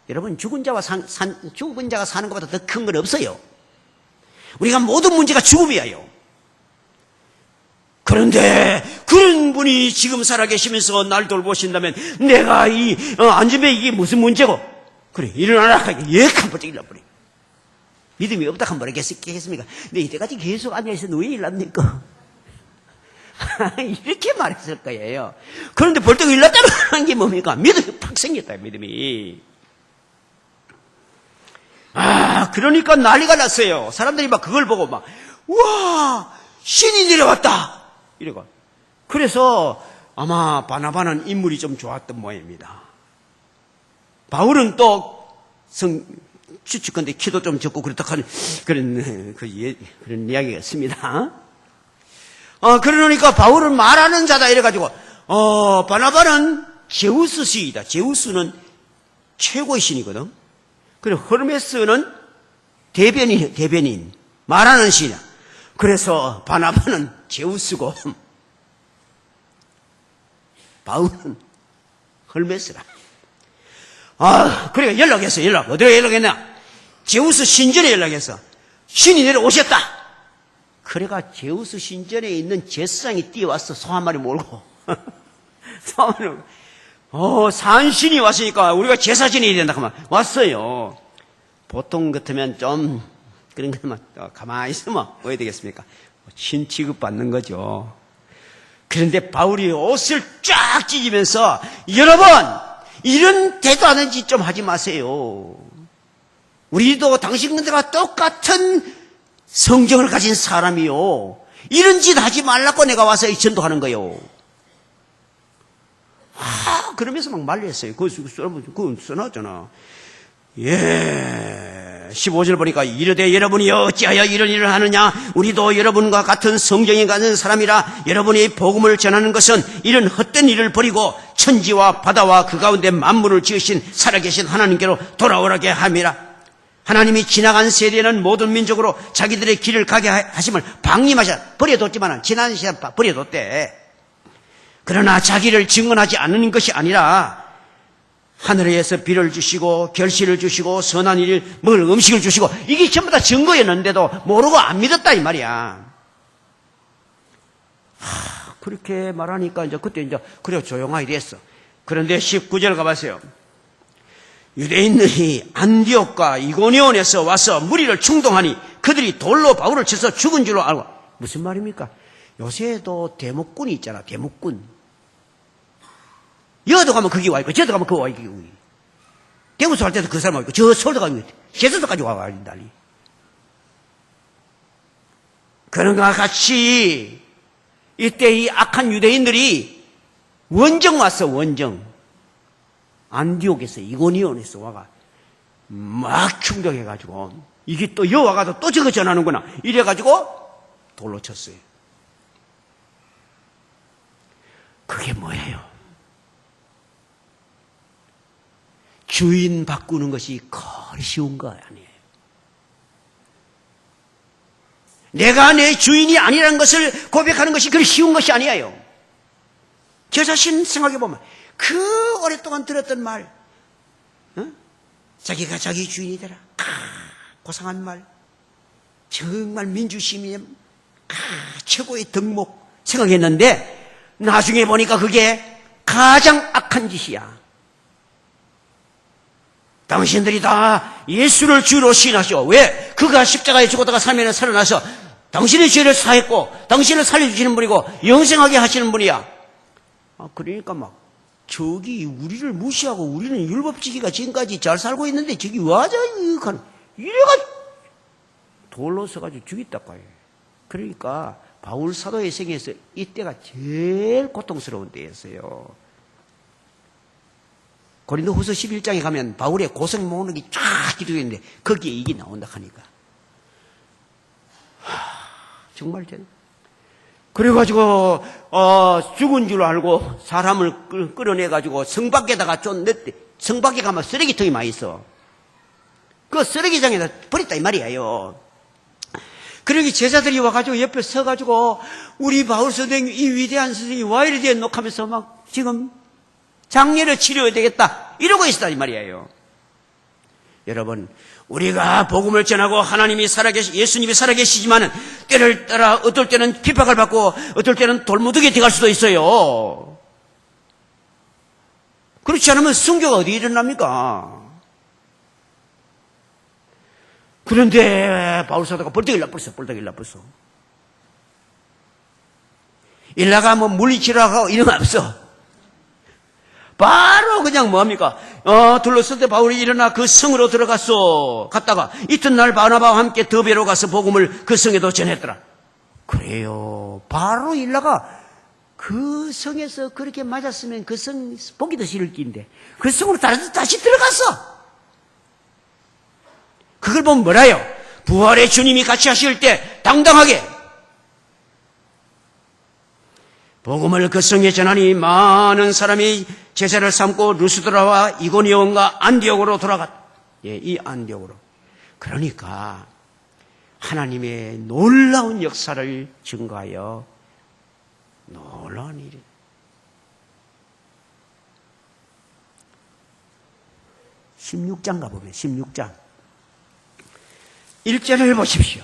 여러분, 죽은 자가 사는 것보다 더 큰 건 없어요. 우리가 모든 문제가 죽음이에요. 그런데 그런 분이 지금 살아계시면서 날 돌보신다면 내가 안전벨 이게 무슨 문제고? 그래, 일어나라. 예, 깜빡 일어나버려. 믿음이 없다 하면 뭐라겠습니까? 네, 이때까지 계속 앉아있었는데 왜 일납니까? 이렇게 말했을 거예요. 그런데 벌떡 일났다는 하는 게 뭡니까? 믿음이 팍 생겼다, 믿음이. 그러니까 난리가 났어요. 사람들이 막 그걸 보고 막, 우와, 신이 내려왔다! 이러고. 그래서 아마 바나바는 인물이 좀 좋았던 모양입니다. 바울은 또 추측컨대 키도 좀 적고 그렇다 하는 그런 이야기가 있습니다. 그러니까 바울은 말하는 자다 이래가지고, 바나바는 제우스 시이다. 제우스는 최고의 신이거든. 그리고 허르메스는 대변인, 말하는 신이야. 그래서 바나바는 제우스고, 바울은 헐메스라. 그러니까 연락했어, 연락. 어디에 연락했냐? 제우스 신전에 연락했어. 신이 내려오셨다. 그래가 제우스 신전에 있는 제사장이 뛰어왔어. 소 한 마리 몰고. 소 한 마리. 산신이 왔으니까 우리가 제사 지내야 된다 하면 왔어요. 보통 같으면 좀 그런 것만 가만히 있으면 뭐야 되겠습니까? 신 취급 받는 거죠. 그런데 바울이 옷을 쫙 찢으면서, 여러분, 이런 대도 안 하는 짓 좀 하지 마세요. 우리도 당신들과 똑같은 성경을 가진 사람이요. 이런 짓 하지 말라고 내가 와서 전도하는 거요. 그러면서 막 말렸어요. 그거 써놨잖아. 예. 15절 보니까 이르되 여러분이 어찌하여 이런 일을 하느냐? 우리도 여러분과 같은 성경에 가는 사람이라. 여러분이 복음을 전하는 것은 이런 헛된 일을 버리고 천지와 바다와 그 가운데 만물을 지으신 살아계신 하나님께로 돌아오라게 함이라. 하나님이 지나간 세대는 모든 민족으로 자기들의 길을 가게 하심을 방임하셨. 버려뒀지만 지난 시대 버려뒀대. 그러나 자기를 증언하지 않는 것이 아니라 하늘에서 비를 주시고 결실을 주시고 선한 일을 먹을 음식을 주시고, 이게 전부 다 증거였는데도 모르고 안 믿었다 이 말이야. 그렇게 말하니까 그때 그래 조용하게 됐어. 그런데 19절 가보세요. 유대인들이 안디옥과 이고니온에서 와서 무리를 충동하니 그들이 돌로 바울을 쳐서 죽은 줄로 알고. 무슨 말입니까? 요새도 대목군이 있잖아. 대목군. 여도 가면 거기 와 있고 저도 가면 거기 와 있고, 대구서 할 때도 그 사람 와 있고 저 서울도 가면 제주도까지 와 있다니. 그런 것과 같이 이때 이 악한 유대인들이 원정 왔어. 원정. 안디옥에서 이고니온에서 와가 막 충격해가지고, 이게 또 여와가도 또 저거 전하는구나 이래가지고 돌로 쳤어요. 그게 뭐예요? 주인 바꾸는 것이 그리 쉬운 거 아니에요. 내가 내 주인이 아니라는 것을 고백하는 것이 그리 쉬운 것이 아니에요. 저 자신 생각해보면 그 오랫동안 들었던 말, 자기가 자기 주인이 되라. 고상한 말. 정말 민주시민의 최고의 덕목 생각했는데 나중에 보니까 그게 가장 악한 짓이야. 당신들이 다 예수를 주로 시인하시오. 왜? 그가 십자가에 죽었다가 3일에 살아나서 당신의 죄를 사했고 당신을 살려주시는 분이고 영생하게 하시는 분이야. 그러니까 막 저기 우리를 무시하고 우리는 율법지기가 지금까지 잘 살고 있는데 저기 와자 이래가 돌로 서가지고 죽였다까요. 그러니까 바울 사도의 생에서 이때가 제일 고통스러운 때였어요. 고린도후서 11장에 가면 바울의 고생 목록이 쫙 기록되어 있는데 거기에 이게 나온다 하니까 정말 그래가지고 죽은 줄 알고 사람을 끌어내가지고 성 밖에다가 쫓냈대. 성 밖에 가면 쓰레기통이 많이 있어. 그 쓰레기장에다 버렸다 이 말이에요. 그러니 제자들이 와가지고 옆에 서가지고 우리 바울 선생님, 이 위대한 선생님이 와 이래 돼 녹하면서 막 지금 장례를 치료해야 되겠다 이러고 있었다 이 말이에요. 여러분, 우리가 복음을 전하고 하나님이 예수님이 살아계시지만은 때를 따라 어떨 때는 핍박을 받고 어떨 때는 돌무더기에 들어갈 수도 있어요. 그렇지 않으면 순교가 어디 일어납니까? 그런데 바울 사도가 벌떡 일어났어. 일나가 뭐 물리치료하고 이런 거 없어. 바로 그냥 뭐합니까? 둘러쓸 때 바울이 일어나 그 성으로 들어갔어. 갔다가 이튿날 바나바와 함께 더베로 가서 복음을 그 성에도 전했더라. 그래요. 바로 일나가 그 성에서 그렇게 맞았으면 그 성 보기도 싫을 낀데 그 성으로 다시 들어갔어. 그걸 보면 뭐라요? 부활의 주님이 같이 하실 때 당당하게 복음을 그 성에 전하니 많은 사람이 제자를 삼고 루스드라와 이고니온과 안디옥으로 돌아갔다. 예, 이 안디옥으로. 그러니까 하나님의 놀라운 역사를 증거하여 놀라운 일이. 16장 가보면 16장 1절을 보십시오.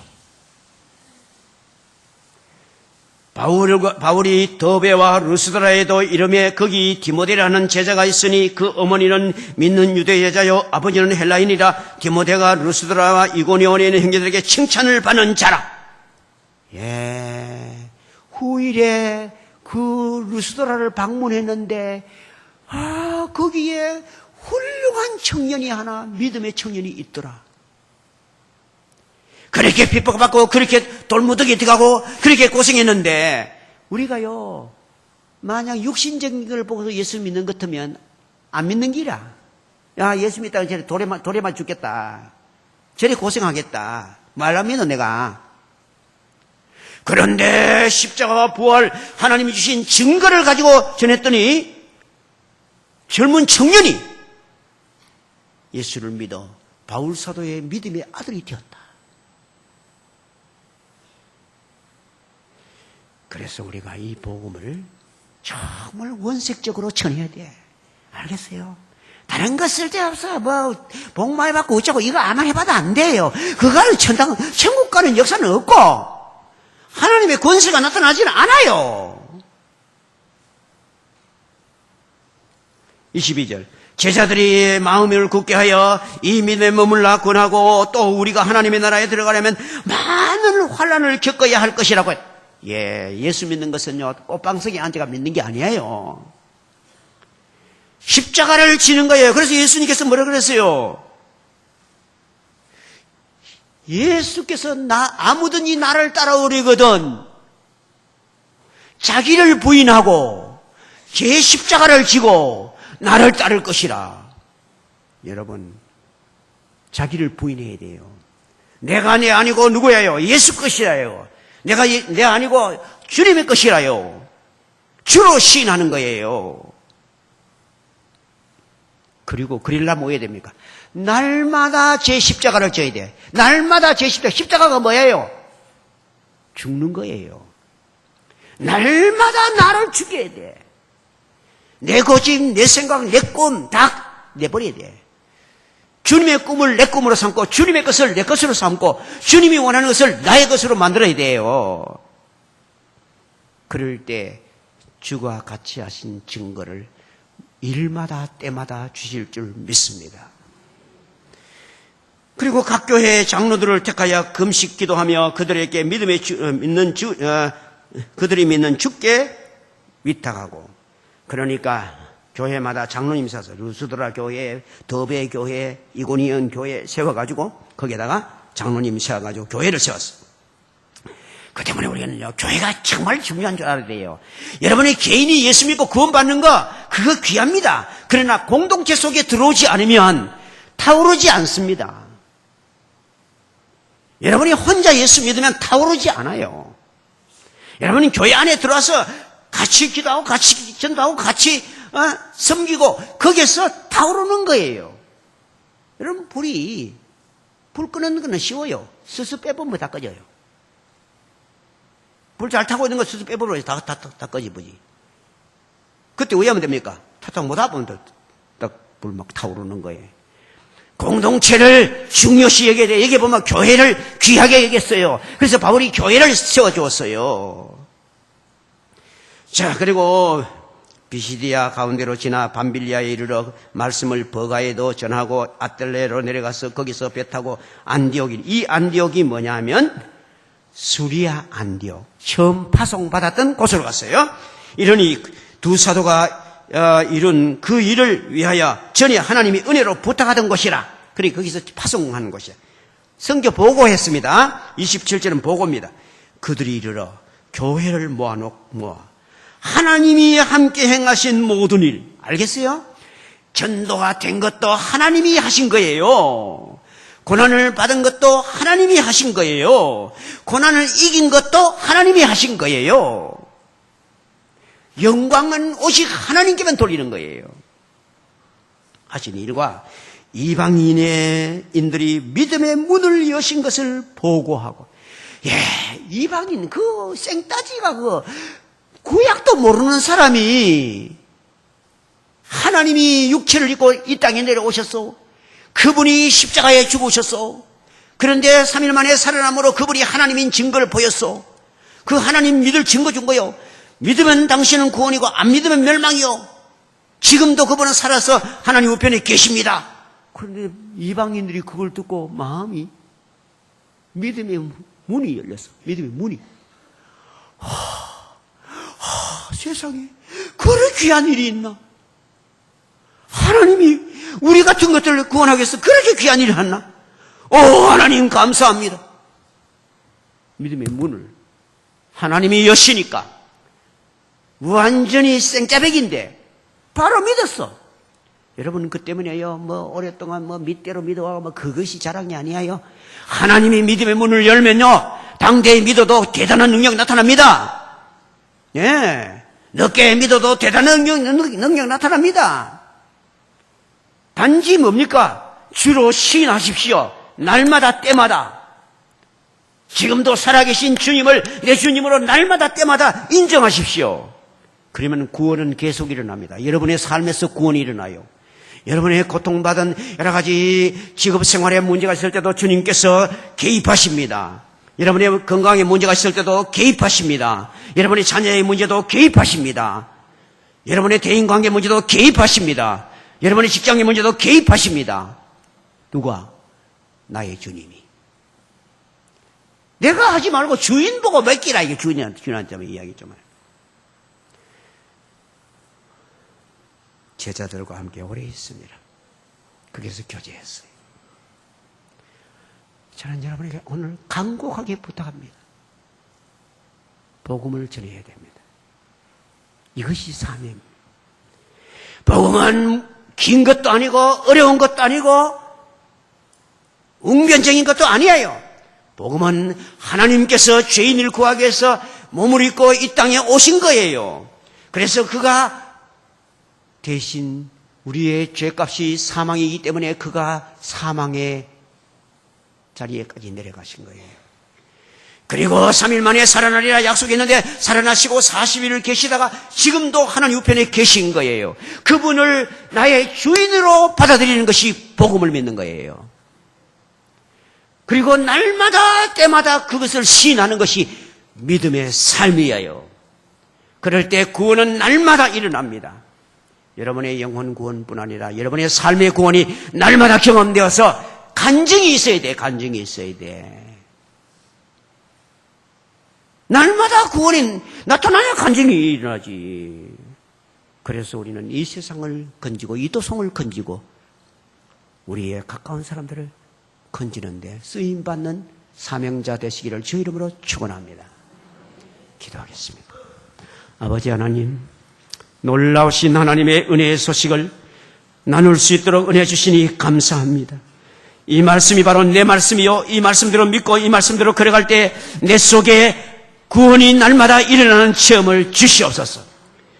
바울이 더베와 루스드라에도 이름에 거기 디모데라는 제자가 있으니 그 어머니는 믿는 유대 여자요 아버지는 헬라인이라 디모데가 루스드라와 이고니온에 있는 형제들에게 칭찬을 받는 자라. 예, 후일에 그 루스드라를 방문했는데 거기에 훌륭한 청년이 하나, 믿음의 청년이 있더라. 그렇게 핍박받고 그렇게 돌무더기에 들어가고 그렇게 고생했는데 우리가요 만약 육신적인 걸 보고서 예수 믿는 것 같으면 안 믿는 기라. 야, 예수 믿다가 저래 돌에만 죽겠다, 저래 고생하겠다 말안 믿어 내가. 그런데 십자가와 부활 하나님이 주신 증거를 가지고 전했더니 젊은 청년이 예수를 믿어 바울 사도의 믿음의 아들이 되었다. 그래서 우리가 이 복음을 정말 원색적으로 전해야 돼. 알겠어요? 다른 거 쓸데없어. 뭐 복 많이 받고 어쩌고 이거 아무리 해봐도 안 돼요. 그거는 천국 가는 역사는 없고 하나님의 권세가 나타나지는 않아요. 22절 제자들이 마음을 굳게 하여 이 믿음에 머물라 권하고 또 우리가 하나님의 나라에 들어가려면 많은 환난을 겪어야 할 것이라고 했다. 예, 예수 믿는 것은요, 꽃방석에 앉아가 믿는 게 아니에요. 십자가를 지는 거예요. 그래서 예수님께서 뭐라 그랬어요? 예수께서 아무든지 나를 따라오려거든 자기를 부인하고 제 십자가를 지고 나를 따를 것이라. 여러분, 자기를 부인해야 돼요. 내가 내 아니고 누구예요? 예수 것이라요. 내가 내 아니고 주님의 것이라요. 주로 시인하는 거예요. 그리고 그리려면 뭐 해야 됩니까? 날마다 제 십자가를 져야 돼. 날마다 제 십자가가 뭐예요? 죽는 거예요. 날마다 나를 죽여야 돼. 내 고집, 내 생각, 내 꿈 다 내버려야 돼. 주님의 꿈을 내 꿈으로 삼고 주님의 것을 내 것으로 삼고 주님이 원하는 것을 나의 것으로 만들어야 돼요. 그럴 때 주가 같이 하신 증거를 일마다 때마다 주실 줄 믿습니다. 그리고 각 교회의 장로들을 택하여 금식 기도하며 그들에게 그들이 믿는 주께 위탁하고. 그러니까 교회마다 장로님 세워서 루스드라 교회, 더베 교회, 이고니온 교회 세워가지고 거기에다가 장로님 세워가지고 교회를 세웠어. 그 때문에 우리는요, 교회가 정말 중요한 줄 알아야 돼요. 여러분이 개인이 예수 믿고 구원받는 거 그거 귀합니다. 그러나 공동체 속에 들어오지 않으면 타오르지 않습니다. 여러분이 혼자 예수 믿으면 타오르지 않아요. 여러분은 교회 안에 들어와서 같이 기도하고 같이 전도하고 같이 섬기고 거기에서 타오르는 거예요. 여러분 불 끄는 거는 쉬워요. 스스 빼보면 다 꺼져요. 불 잘 타고 있는 거 스스 빼보면 다 꺼지버지. 그때 왜 하면 됩니까? 타tak 못하다 보면 불 막 타오르는 거예요. 공동체를 중요시 여겨야 돼. 여기 보면 교회를 귀하게 여겼어요. 그래서 바울이 교회를 세워주었어요. 자, 그리고 비시디아 가운데로 지나 밤빌리아에 이르러 말씀을 버가에도 전하고 아텔레로 내려가서 거기서 배 타고 안디옥이, 이 안디옥이 뭐냐면 수리아 안디옥, 처음 파송받았던 곳으로 갔어요. 이러니 두 사도가 이룬 그 일을 위하여 전에 하나님이 은혜로 부탁하던 곳이라. 그러니 거기서 파송하는 곳이야. 선교 보고했습니다. 27절은 보고입니다. 그들이 이르러 교회를 모아 하나님이 함께 행하신 모든 일, 알겠어요? 전도가 된 것도 하나님이 하신 거예요. 고난을 받은 것도 하나님이 하신 거예요. 고난을 이긴 것도 하나님이 하신 거예요. 영광은 오직 하나님께만 돌리는 거예요. 하신 일과 이방인들이 믿음의 문을 여신 것을 보고하고, 이방인 그 생따지가 구약도 모르는 사람이 하나님이 육체를 입고 이 땅에 내려오셨어. 그분이 십자가에 죽으셨어. 그런데 3일 만에 살아남으로 그분이 하나님인 증거를 보였어. 그 하나님 믿을 증거 준 거요. 믿으면 당신은 구원이고 안 믿으면 멸망이요. 지금도 그분은 살아서 하나님 우편에 계십니다. 그런데 이방인들이 그걸 듣고 마음이 믿음의 문이 열렸어. 믿음의 문이. 세상에 그렇게 귀한 일이 있나? 하나님이 우리 같은 것들을 구원하기 위해서 그렇게 귀한 일을 했나? 하나님 감사합니다. 믿음의 문을 하나님이 여시니까 완전히 생짜백인데 바로 믿었어. 여러분 그 때문에요. 오랫동안 밑대로 믿어가고 그것이 자랑이 아니에요. 하나님이 믿음의 문을 열면요, 당대에 믿어도 대단한 능력이 나타납니다. 늦게 믿어도 대단한 능력 나타납니다. 단지 뭡니까? 주로 시인하십시오. 날마다 때마다. 지금도 살아계신 주님을 내 주님으로 날마다 때마다 인정하십시오. 그러면 구원은 계속 일어납니다. 여러분의 삶에서 구원이 일어나요. 여러분의 고통받은 여러 가지 직업 생활에 문제가 있을 때도 주님께서 개입하십니다. 여러분의 건강에 문제가 있을 때도 개입하십니다. 여러분의 자녀의 문제도 개입하십니다. 여러분의 대인관계 문제도 개입하십니다. 여러분의 직장의 문제도 개입하십니다. 누가? 나의 주님이. 내가 하지 말고 주인 보고 맡기라. 이게 주인한테 이야기 좀 해요. 제자들과 함께 오래 있습니다. 거기서 교제했어요. 저는 여러분에게 오늘 간곡하게 부탁합니다. 복음을 전해야 됩니다. 이것이 사명입니다. 복음은 긴 것도 아니고 어려운 것도 아니고 웅변적인 것도 아니에요. 복음은 하나님께서 죄인을 구하기 위해서 몸을 입고 이 땅에 오신 거예요. 그래서 그가 대신 우리의 죄값이 사망이기 때문에 그가 사망의 자리에까지 내려가신 거예요. 그리고 3일 만에 살아나리라 약속했는데 살아나시고 40일을 계시다가 지금도 하나님 우편에 계신 거예요. 그분을 나의 주인으로 받아들이는 것이 복음을 믿는 거예요. 그리고 날마다 때마다 그것을 시인하는 것이 믿음의 삶이에요. 그럴 때 구원은 날마다 일어납니다. 여러분의 영혼 구원뿐 아니라 여러분의 삶의 구원이 날마다 경험되어서 간증이 있어야 돼. 간증이 있어야 돼. 날마다 구원이 나타나야 간증이 일어나지. 그래서 우리는 이 세상을 건지고 이 도성을 건지고 우리의 가까운 사람들을 건지는데 쓰임받는 사명자 되시기를 주 이름으로 축원합니다. 기도하겠습니다. 아버지 하나님, 놀라우신 하나님의 은혜의 소식을 나눌 수 있도록 은혜 주시니 감사합니다. 이 말씀이 바로 내 말씀이요, 이 말씀대로 믿고 이 말씀대로 걸어갈 때 내 속에 구원이 날마다 일어나는 체험을 주시옵소서.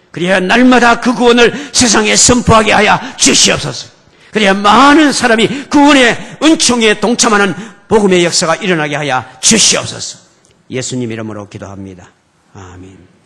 그래야 날마다 그 구원을 세상에 선포하게 하여 주시옵소서. 그래야 많은 사람이 구원의 은총에 동참하는 복음의 역사가 일어나게 하여 주시옵소서. 예수님 이름으로 기도합니다. 아멘.